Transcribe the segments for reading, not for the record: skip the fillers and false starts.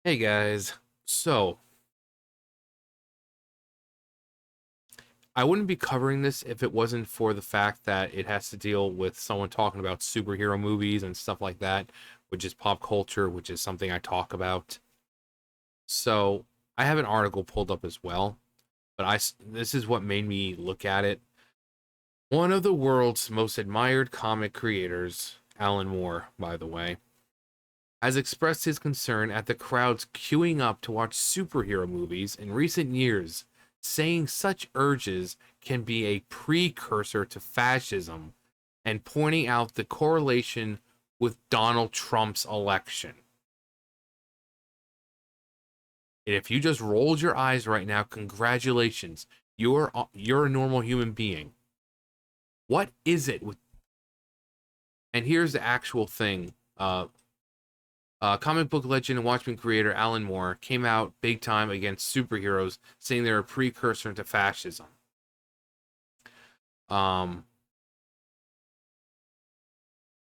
Hey guys, so I wouldn't be covering this if it wasn't for the fact that it has to deal with someone talking about superhero movies and stuff like that, which is pop culture, which is something I talk about. So I have an article pulled up as well, but this is what made me look at it. One of the world's most admired comic creators, Alan Moore, by the way, has expressed his concern at the crowds queuing up to watch superhero movies in recent years, saying such urges can be a precursor to fascism and pointing out the correlation with Donald Trump's election. And if you just rolled your eyes right now, congratulations. You're a normal human being. What is it with and here's the actual thing. Comic book legend and Watchmen creator Alan Moore came out big time against superheroes, saying they're a precursor to fascism. Um,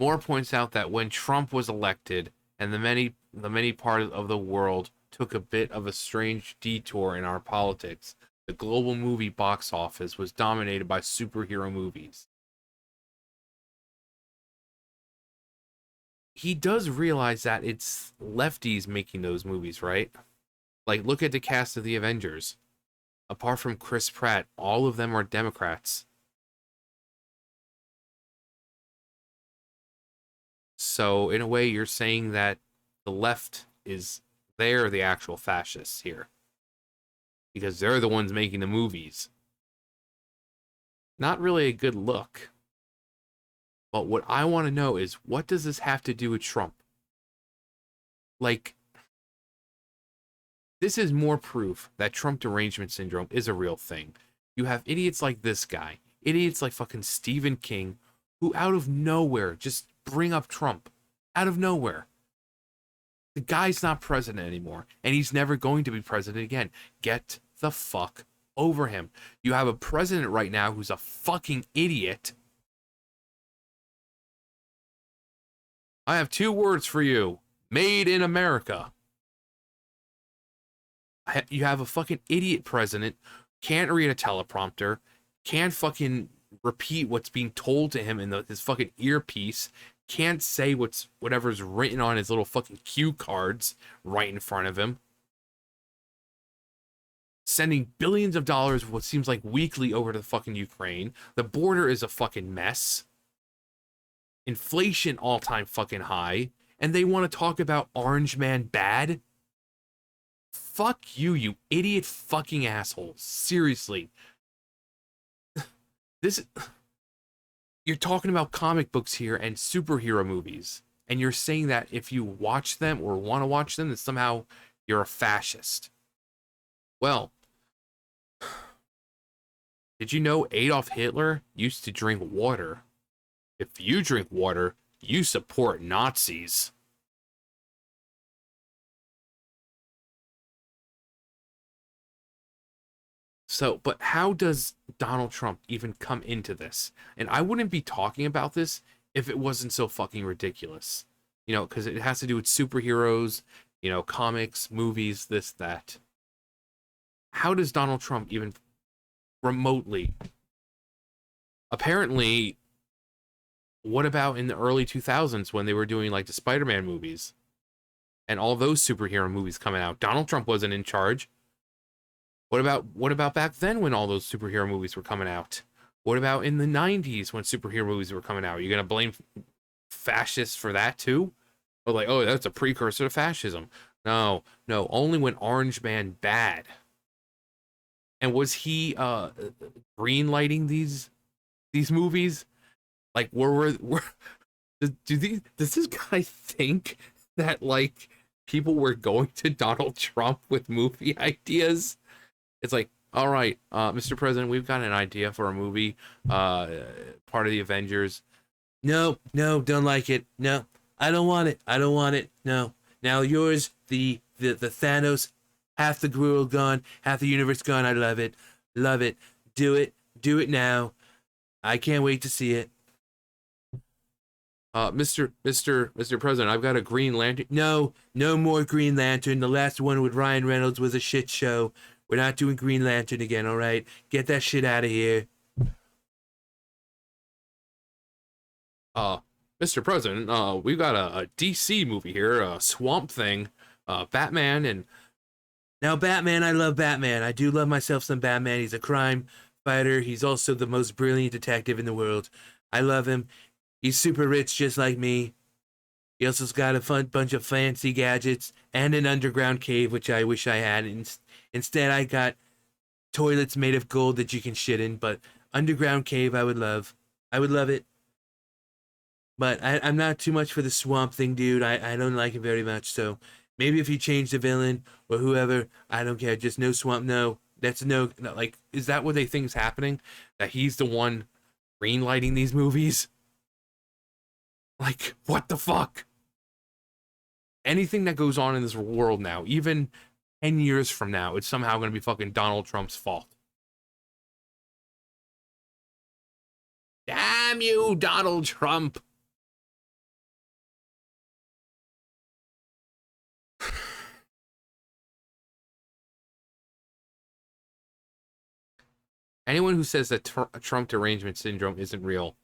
Moore points out that when Trump was elected and the many parts of the world took a bit of a strange detour in our politics, the global movie box office was dominated by superhero movies. He does realize that it's lefties making those movies, right? Like, look at the cast of the Avengers. Apart from Chris Pratt, all of them are Democrats. So, in a way, you're saying that the left is they're the actual fascists here because they're the ones making the movies. Not really a good look. But what I want to know is what does this have to do with Trump? Like, this is more proof that Trump derangement syndrome is a real thing. You have idiots like this guy, idiots like fucking Stephen King, who out of nowhere just bring up Trump. Out of nowhere. The guy's not president anymore, and he's never going to be president again. Get the fuck over him. You have a president right now who's a fucking idiot. I have two words for you. Made in America. You have a fucking idiot president, can't read a teleprompter, can't fucking repeat what's being told to him in his fucking earpiece, can't say whatever's written on his little fucking cue cards right in front of him, sending billions of dollars, what seems like weekly, over to the fucking Ukraine. The border is a fucking mess. Inflation all-time fucking high. And they want to talk about Orange Man bad? Fuck you, you idiot fucking asshole. Seriously. This You're talking about comic books here and superhero movies. And you're saying that if you watch them or want to watch them, that somehow you're a fascist. Well, did you know Adolf Hitler used to drink water? If you drink water, you support Nazis. So, but how does Donald Trump even come into this? And I wouldn't be talking about this if it wasn't so fucking ridiculous. Because it has to do with superheroes, comics, movies, this, that. How does Donald Trump even remotely? Apparently, what about in the early 2000s when they were doing like the Spider-Man movies and all those superhero movies coming out? Donald Trump wasn't in charge. What about back then when all those superhero movies were coming out? What about in the 90s when superhero movies were coming out? Are you going to blame fascists for that too? Or like, oh, that's a precursor to fascism. No, no, only when Orange Man bad. And was he green lighting these movies? Like were does this guy think that like people were going to Donald Trump with movie ideas? It's like, all right, Mr. President, we've got an idea for a movie, part of the Avengers. No, no, don't like it. No, I don't want it. I don't want it. No. Now yours, the Thanos, half the world gone, half the universe gone. I love it. Love it. Do it. Do it now. I can't wait to see it. Mr. President, I've got a Green Lantern. No, no more Green Lantern. The last one with Ryan Reynolds was a shit show. We're not doing Green Lantern again, all right? Get that shit out of here. Uh, Mr. President, we've got a DC movie here, Swamp Thing, Batman, and now Batman, I love Batman. I do love myself some Batman. He's a crime fighter. He's also the most brilliant detective in the world. I love him. He's super rich just like me. He also's got a fun bunch of fancy gadgets and an underground cave, which I wish I had. Instead, I got toilets made of gold that you can shit in, but underground cave I would love. I would love it. But I'm not too much for the Swamp Thing, dude. I don't like it very much. So maybe if you change the villain or whoever, I don't care. Just no Swamp. No, that's no. Like, is that what they think is happening? That he's the one greenlighting these movies? Like, what the fuck? Anything that goes on in this world now, even 10 years from now, it's somehow going to be fucking Donald Trump's fault. Damn you, Donald Trump. Anyone who says that Trump derangement syndrome isn't real,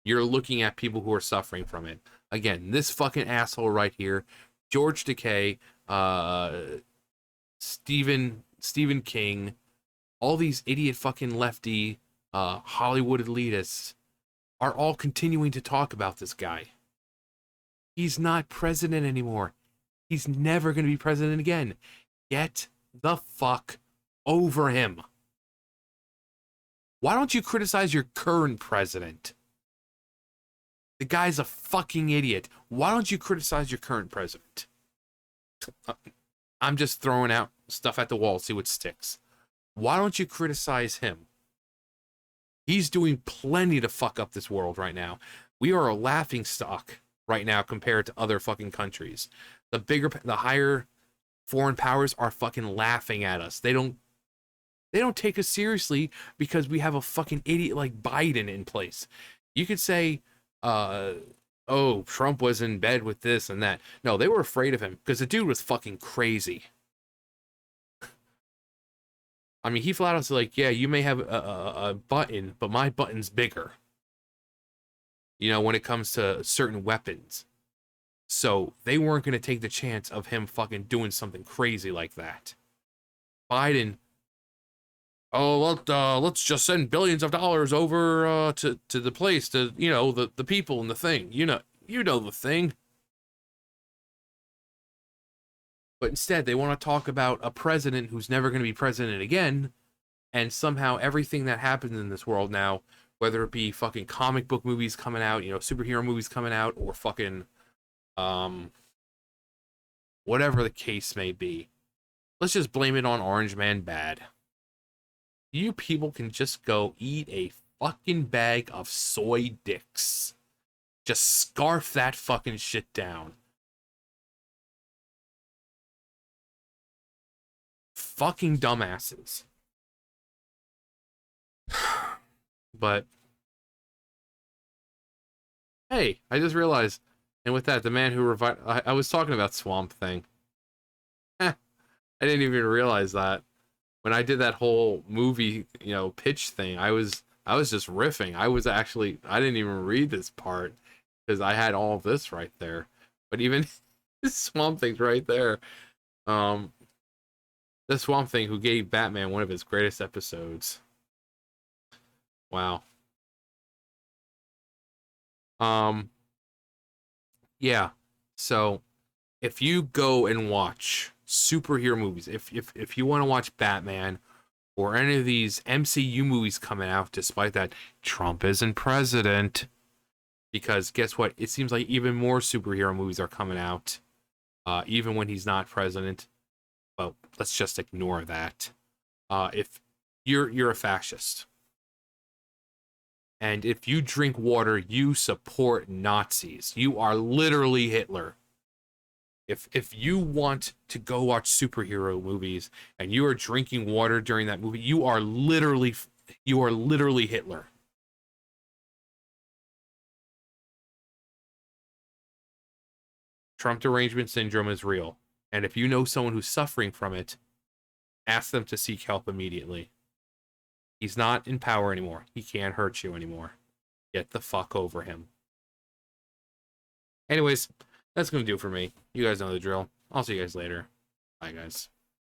you're looking at people who are suffering from it. Again, this fucking asshole right here, George Takei, Stephen King, all these idiot fucking lefty Hollywood elitists are all continuing to talk about this guy. He's not president anymore. He's never going to be president again. Get the fuck over him. Why don't you criticize your current president? The guy's a fucking idiot. Why don't you criticize your current president? I'm just throwing out stuff at the wall, see what sticks. Why don't you criticize him? He's doing plenty to fuck up this world right now. We are a laughing stock right now compared to other fucking countries. The higher foreign powers are fucking laughing at us. They don't take us seriously because we have a fucking idiot like Biden in place. You could say, oh, Trump was in bed with this and that. No, they were afraid of him because the dude was fucking crazy. I mean, he flat out said, like, yeah, you may have a button, but my button's bigger. You know, when it comes to certain weapons. So they weren't going to take the chance of him fucking doing something crazy like that. Biden, oh, let's just send billions of dollars over to the place, to, you know, the people and the thing. You know the thing. But instead, they want to talk about a president who's never going to be president again, and somehow everything that happens in this world now, whether it be fucking comic book movies coming out, you know, superhero movies coming out, or fucking, whatever the case may be, let's just blame it on Orange Man Bad. You people can just go eat a fucking bag of soy dicks. Just scarf that fucking shit down. Fucking dumbasses. But hey, I just realized, and with that, the man who revived, I was talking about Swamp Thing. I didn't even realize that. When I did that whole movie, you know, pitch thing, I was just riffing. I didn't even read this part because I had all of this right there. But even this Swamp Thing's right there. The Swamp Thing who gave Batman one of his greatest episodes. Wow. Yeah. So if you go and watch superhero movies, if you want to watch Batman or any of these MCU movies coming out, despite that Trump isn't president, because guess what? It seems like even more superhero movies are coming out, even when he's not president. Well, let's just ignore that. If you're a fascist, and if you drink water, you support Nazis. You are literally Hitler. If you want to go watch superhero movies and you are drinking water during that movie, you are literally Hitler. Trump derangement syndrome is real. And if you know someone who's suffering from it, ask them to seek help immediately. He's not in power anymore. He can't hurt you anymore. Get the fuck over him. Anyways, that's going to do it for me. You guys know the drill. I'll see you guys later. Bye, guys.